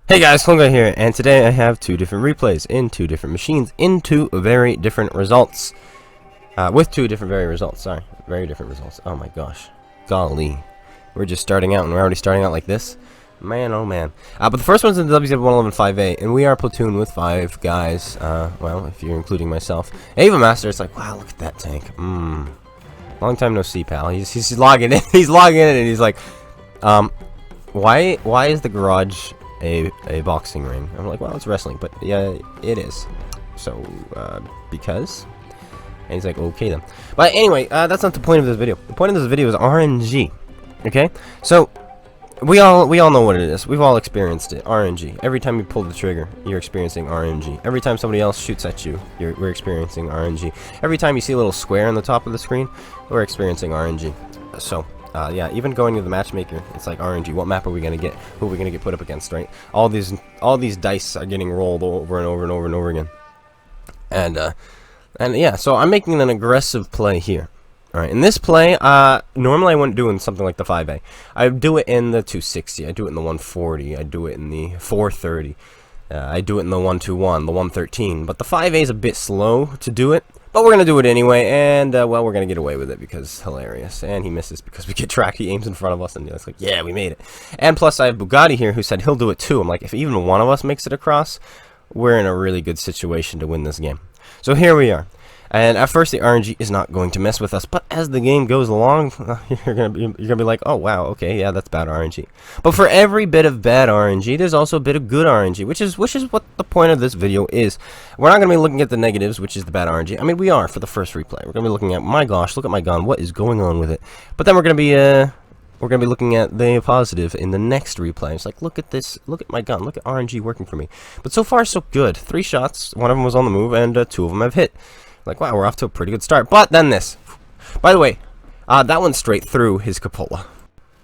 Hey guys, Klunga here, and today I have two different replays in two different machines in two very different results. With two different very results, sorry. Very different results. Oh my gosh. Golly. We're just starting out, and we're already starting out like this. Man, oh man. But the first one's in the WZ-111 5A, and we are platoon with 5 guys. Well, if you're including myself. Ava Master, it's like, wow, look at that tank. Long time no see, pal. He's logging in. He's logging in, and he's like, why is the garage a boxing ring? I'm like, well, it's wrestling, but yeah, it is. So, because? And he's like, okay then. But anyway, that's not the point of this video. The point of this video is RNG. Okay? So, we all know what it is. We've all experienced it. RNG. Every time you pull the trigger, you're experiencing RNG. Every time somebody else shoots at you, we're experiencing RNG. Every time you see a little square on the top of the screen, we're experiencing RNG. So, yeah, even going to the matchmaker, it's like RNG. What map are we gonna get? Who are we gonna get put up against? Right? All these dice are getting rolled over and over and over and over again. And yeah, so I'm making an aggressive play here. All right, in this play, normally I wouldn't do in something like the 5A. I do it in the 260. I do it in the 140. I do it in the 430. I do it in the 121, the 113. But the 5A is a bit slow to do it. But we're going to do it anyway, and, well, we're going to get away with it because it's hilarious. And he misses because we get tracked. He aims in front of us, and it's like, yeah, we made it. And plus, I have Bugatti here who said he'll do it too. I'm like, if even one of us makes it across, we're in a really good situation to win this game. So here we are. And at first, the RNG is not going to mess with us, but as the game goes along, you're gonna be like, oh wow, okay, yeah, that's bad RNG. But for every bit of bad RNG, there's also a bit of good RNG, which is what the point of this video is. We're not gonna be looking at the negatives, which is the bad RNG. I mean, we are for the first replay. We're gonna be looking at, my gosh, look at my gun, what is going on with it? But then we're gonna be looking at the positive in the next replay. It's like, look at this, look at my gun, look at RNG working for me. But so far, so good. 3 shots, one of them was on the move, and 2 of them have hit. Like, wow, we're off to a pretty good start. But then this. By the way, that went straight through his cupola.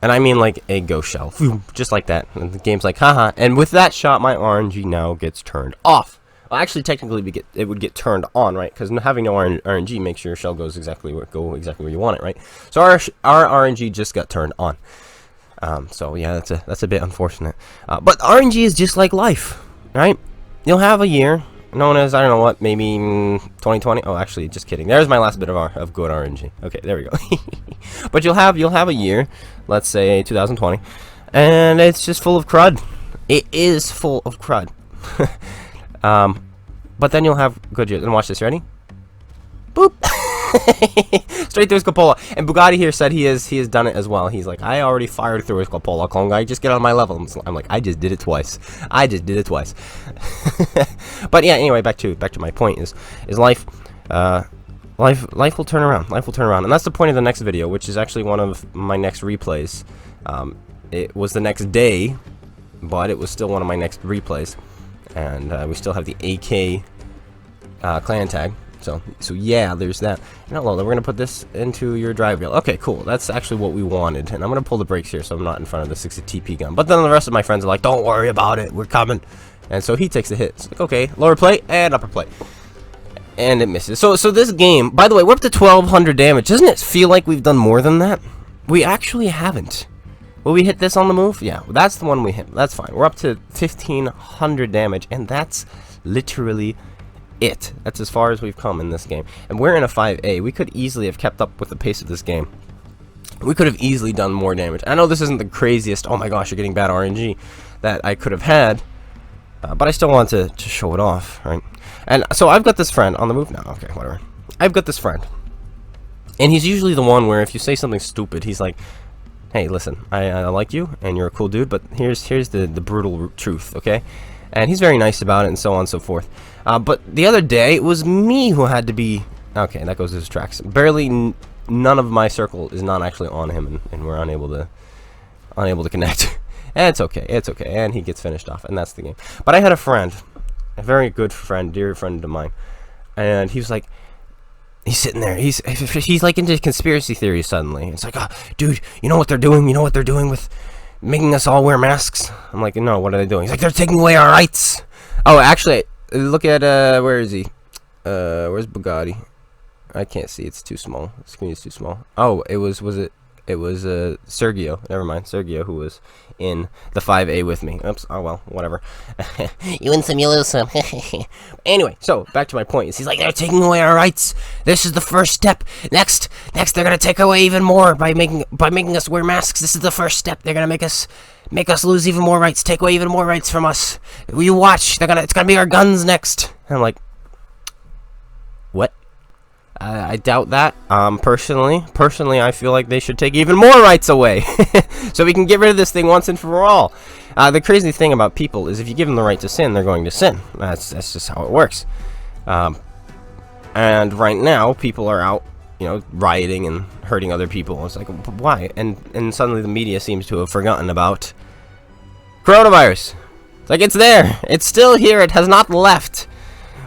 And I mean like a ghost shell. Just like that. And the game's like, haha. And with that shot, my RNG now gets turned off. Well, actually, technically, it would get turned on, right? Because having no RNG makes your shell goes exactly where you want it, right? So our RNG just got turned on. So yeah, that's a bit unfortunate. But RNG is just like life, right? You'll have a year known as, I don't know what, maybe 2020. Oh, actually, just kidding. There's my last bit of good RNG. Okay, there we go. But you'll have a year, let's say 2020, and it's just full of crud. It is full of crud. But then you'll have good years. And watch this. Ready? Boop. Straight through his cupola. And Bugatti here said he has done it as well. He's like, I already fired through his cupola, Klunga. Just get on my level. I'm like, I just did it twice. But yeah, anyway, back to my point is life. Life will turn around. Life will turn around, and that's the point of the next video, which is actually one of my next replays. It was the next day, but it was still one of my next replays, and we still have the AK clan tag. So yeah, there's that. Now, we're gonna put this into your drive wheel. Okay, cool. That's actually what we wanted, and I'm gonna pull the brakes here, so I'm not in front of the 60 TP gun. But then the rest of my friends are like, "Don't worry about it. We're coming." And so he takes the hit. It's like, okay, lower plate and upper plate, and it misses. So this game, by the way, we're up to 1200 damage. Doesn't it feel like we've done more than that? We actually haven't. Will we hit this on the move? Yeah, that's the one we hit. That's fine. We're up to 1500 damage, and that's literally it. That's as far as we've come in this game. And we're in a 5A. We could easily have kept up with the pace of this game. We could have easily done more damage. I know this isn't the craziest, oh my gosh, you're getting bad RNG, that I could have had. But I still want to show it off, right? And so I've got this friend on the move now. Okay, whatever. I've got this friend. And he's usually the one where if you say something stupid, he's like, hey, listen, I like you, and you're a cool dude, but here's the brutal truth, okay? And he's very nice about it, and so on and so forth. But the other day, it was me who had to be... Okay, that goes to his tracks. Barely none of my circle is not actually on him, and we're unable to connect. And it's okay, and he gets finished off, and that's the game. But I had a friend, a very good friend, dear friend of mine, and he was like, he's sitting there, he's like into conspiracy theories suddenly. It's like, oh, dude, you know what they're doing? You know what they're doing with making us all wear masks? I'm like, no, what are they doing? He's like, they're taking away our rights. Oh, actually, look at, where is he? Where's Bugatti? I can't see, it's too small. The screen is too small. Oh, was it It was Sergio, never mind, Sergio, who was in the 5A with me. Oops, oh well, whatever. You win some, you lose some. Anyway, so back to my point. Is he's like, they're taking away our rights. This is the first step. Next, they're gonna take away even more by making us wear masks. This is the first step. They're gonna make us lose even more rights. Take away even more rights from us. You watch. It's gonna be our guns next. And I'm like, what? I doubt that. Personally, I feel like they should take even more rights away, so we can get rid of this thing once and for all. The crazy thing about people is if you give them the right to sin, they're going to sin. That's just how it works. And right now, people are out, rioting and hurting other people. It's like, why? And suddenly the media seems to have forgotten about coronavirus. It's like, it's there. It's still here. It has not left.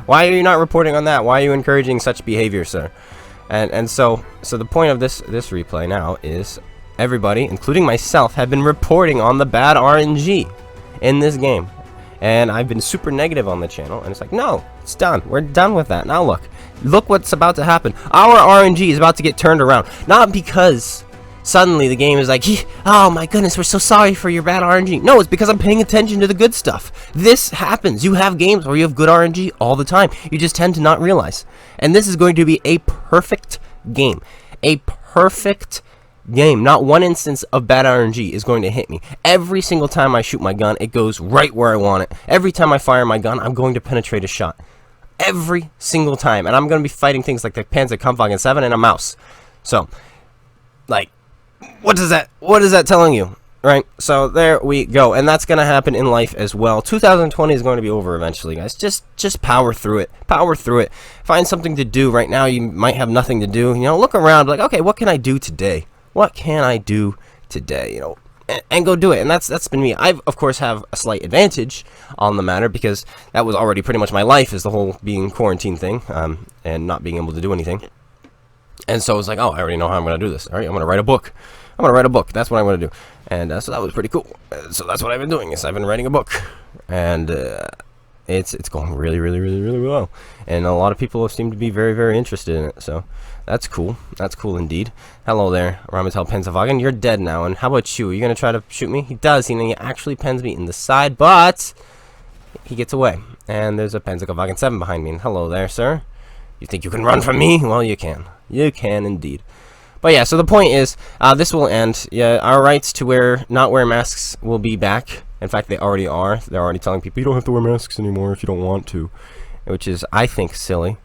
Why are you not reporting on that? Why are you encouraging such behavior, sir? And so the point of this replay now is everybody, including myself, have been reporting on the bad RNG in this game. And I've been super negative on the channel, and it's like, no, it's done. We're done with that. Now look what's about to happen. Our RNG is about to get turned around. Not because suddenly the game is like, oh my goodness, we're so sorry for your bad RNG. No, it's because I'm paying attention to the good stuff. This happens. You have games where you have good RNG all the time. You just tend to not realize. And this is going to be a perfect game. A perfect game. Not one instance of bad RNG is going to hit me. Every single time I shoot my gun, it goes right where I want it. Every time I fire my gun, I'm going to penetrate a shot. Every single time. And I'm going to be fighting things like the Panzer 7 and a mouse. So, like, what is that telling you? Right? So there we go. And that's going to happen in life as well. 2020 is going to be over eventually, guys. Just power through it. Power through it. Find something to do. Right now you might have nothing to do. Look around, like, okay, what can I do today? What can I do today? And go do it. And that's been me. I of course have a slight advantage on the matter because that was already pretty much my life, is the whole being quarantine thing, and not being able to do anything. And so I was like, oh, I already know how I'm going to do this. All right, I'm going to write a book. That's what I'm going to do. And so that was pretty cool. So that's what I've been doing, is I've been writing a book. And it's going really, really, really, really well. And a lot of people seem to be very, very interested in it. So that's cool. That's cool indeed. Hello there, Ramatel Pensavagan. You're dead now. And how about you? Are you going to try to shoot me? He does. He actually pens me in the side, but he gets away. And there's a Panzer 7 behind me. And hello there, sir. You think you can run from me? Well, you can. You can indeed. But yeah, so the point is, this will end. Yeah, our rights to not wear masks will be back. In fact, they already are. They're already telling people you don't have to wear masks anymore if you don't want to, which is, I think, silly.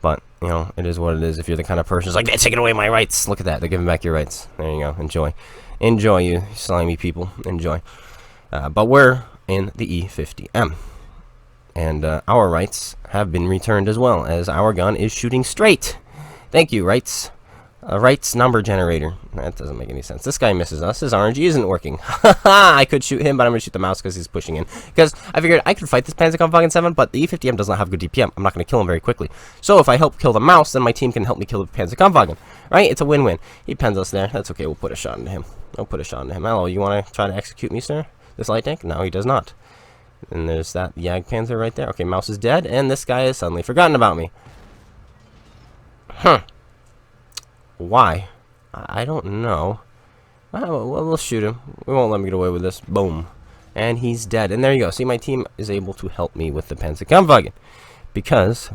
But it is what it is. If you're the kind of person who's like, they're taking away my rights. Look at that. They're giving back your rights. There you go. Enjoy, you slimy people. Enjoy. But we're in the E50M. And our rights have been returned as well, as our gun is shooting straight. Thank you, rights. Rights number generator. That doesn't make any sense. This guy misses us. His RNG isn't working. I could shoot him, but I'm going to shoot the mouse because he's pushing in. Because I figured I could fight this Panzer 7, but the E50M does not have good DPM. I'm not going to kill him very quickly. So if I help kill the mouse, then my team can help me kill the Panzer. Right? It's a win-win. He pens us there. That's okay. We'll put a shot into him. Hello, you want to try to execute me, sir? This light tank? No, he does not. And there's that Jagdpanzer right there. Okay, mouse is dead, and this guy has suddenly forgotten about me. Huh. Why? I don't know. Well, we'll shoot him. We won't let him get away with this. Boom. And he's dead. And there you go. See, my team is able to help me with the Panzer because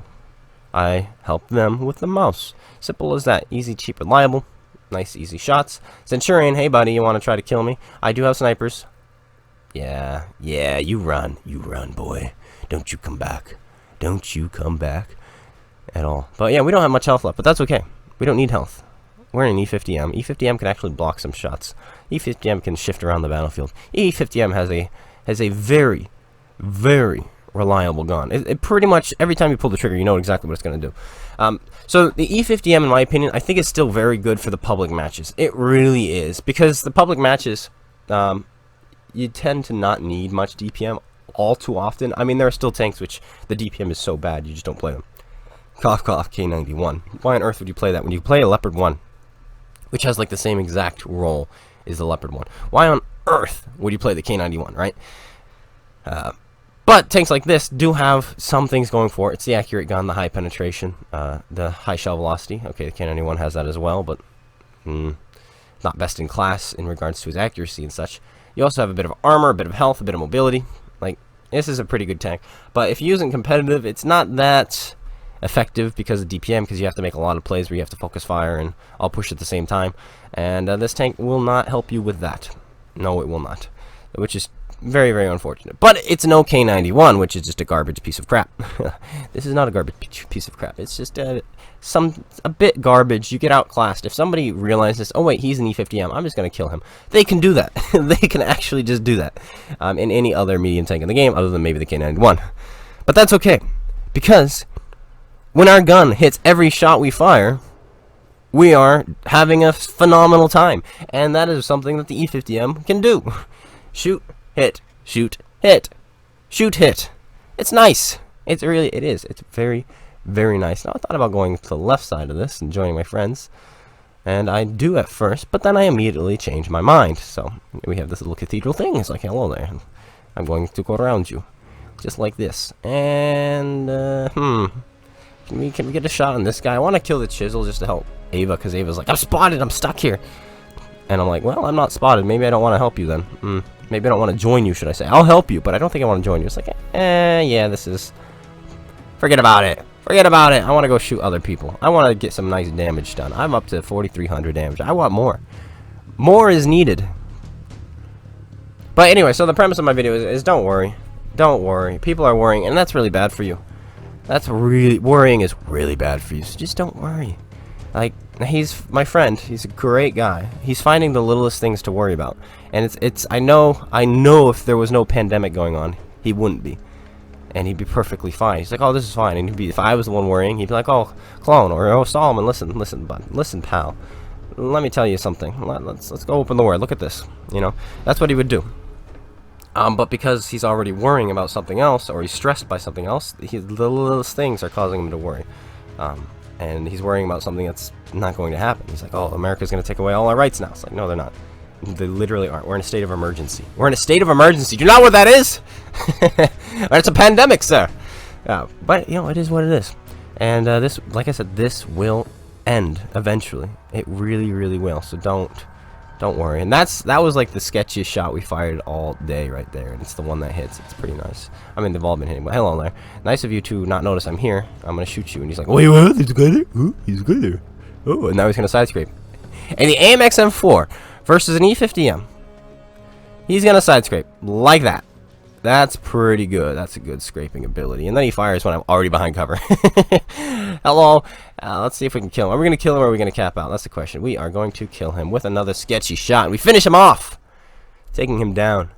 I helped them with the mouse. Simple as that. Easy, cheap, reliable. Nice, easy shots. Centurion, hey, buddy, you want to try to kill me? I do have snipers. Yeah, you run, boy. Don't you come back. Don't you come back at all. But yeah, we don't have much health left, but that's okay. We don't need health. We're in E50M. E50M can actually block some shots. E50M can shift around the battlefield. E50M has a very, very reliable gun. It pretty much, every time you pull the trigger, you know exactly what it's going to do. So the E50M, in my opinion, I think is still very good for the public matches. It really is. Because the public matches, you tend to not need much DPM all too often. I mean, there are still tanks which the DPM is so bad, you just don't play them. Cough, cough, K91. Why on earth would you play that when you play a Leopard 1, which has like the same exact role as the Leopard 1? Why on earth would you play the K91, right? But tanks like this do have some things going for it. It's the accurate gun, the high penetration, the high shell velocity. Okay, the K91 has that as well, but not best in class in regards to his accuracy and such. You also have a bit of armor, a bit of health, a bit of mobility. Like, this is a pretty good tank. But if you use it in competitive, it's not that effective because of DPM, because you have to make a lot of plays where you have to focus fire and all push at the same time. And this tank will not help you with that. No, it will not. Which is very, very unfortunate. But it's an OK91, which is just a garbage piece of crap. This is not a garbage piece of crap. It's just a bit garbage. You get outclassed. If somebody realizes, oh wait, he's an E50M, I'm just going to kill him. They can do that. They can actually just do that in any other medium tank in the game other than maybe the K91. But that's okay. Because when our gun hits every shot we fire, we are having a phenomenal time. And that is something that the E50M can do. Shoot, hit, shoot, hit, shoot, hit. It's nice. It is. It's very, very nice. Now, I thought about going to the left side of this and joining my friends. And I do at first, but then I immediately change my mind. So, we have this little cathedral thing. It's like, hello there. I'm going to go around you. Just like this. And, Can we get a shot on this guy? I want to kill the chisel just to help Ava, because Ava's like, I'm spotted, I'm stuck here. And I'm like, well, I'm not spotted. Maybe I don't want to help you then. Maybe I don't want to join you, should I say. I'll help you, but I don't think I want to join you. It's like, yeah, this is... Forget about it. Forget about it. I want to go shoot other people. I want to get some nice damage done. I'm up to 4,300 damage. I want more. More is needed. But anyway, so the premise of my video is don't worry. Don't worry. People are worrying, and that's really bad for you. Worrying is really bad for you, so just don't worry. Like, he's my friend. He's a great guy. He's finding the littlest things to worry about. And I know if there was no pandemic going on, he wouldn't be. And he'd be perfectly fine. He's like, oh, this is fine. And if I was the one worrying, he'd be like, oh, Clone, or oh, Solomon, listen, bud. Listen, pal. Let me tell you something. Let's go open the word. Look at this. You know, that's what he would do. But because he's already worrying about something else, or he's stressed by something else, the littlest things are causing him to worry. And he's worrying about something that's not going to happen. He's like, oh, America's going to take away all our rights now. It's like, no, they're not. They literally aren't. We're in a state of emergency. We're in a state of emergency. Do you know what that is? It's a pandemic, sir. But, you know, it is what it is. And this, like I said, this will end eventually. It really, really will. So don't worry. And that was like the sketchiest shot we fired all day right there. And it's the one that hits. It's pretty nice. I mean, they've all been hitting. But hello there. Nice of you to not notice I'm here. I'm going to shoot you. And he's like, wait, what? He's good there? Ooh, he's good there. Oh, and now he's going to side scrape. And the AMX M4 versus an E50M. He's going to side scrape like that. That's pretty good. That's a good scraping ability. And then he fires when I'm already behind cover. Hello. Let's see if we can kill him. Are we going to kill him or are we going to cap out? That's the question. We are going to kill him with another sketchy shot. And we finish him off. Taking him down.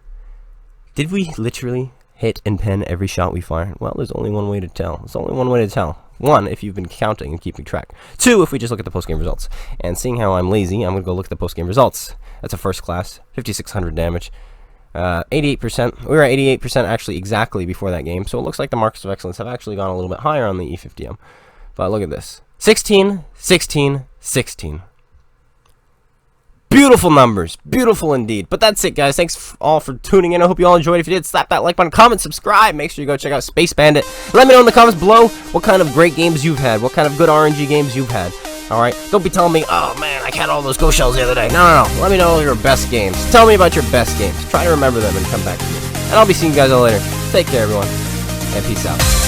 Did we literally hit and pen every shot we fire? Well, there's only one way to tell. There's only one way to tell. One, if you've been counting and keeping track. Two, if we just look at the post-game results. And seeing how I'm lazy, I'm going to go look at the post-game results. That's a first class. 5,600 damage. 88%. We were at 88% actually exactly before that game. So it looks like the marks of excellence have actually gone a little bit higher on the E50M. But look at this. 16, 16, 16. Beautiful numbers. Beautiful indeed. But that's it, guys. Thanks all for tuning in. I hope you all enjoyed. If you did, slap that like button, comment, subscribe. Make sure you go check out SpaceBANDIT. Let me know in the comments below what kind of great games you've had. What kind of good RNG games you've had. Alright? Don't be telling me, oh man, I had all those ghost shells the other day. No. Let me know your best games. Tell me about your best games. Try to remember them and come back to me. And I'll be seeing you guys all later. Take care, everyone. And peace out.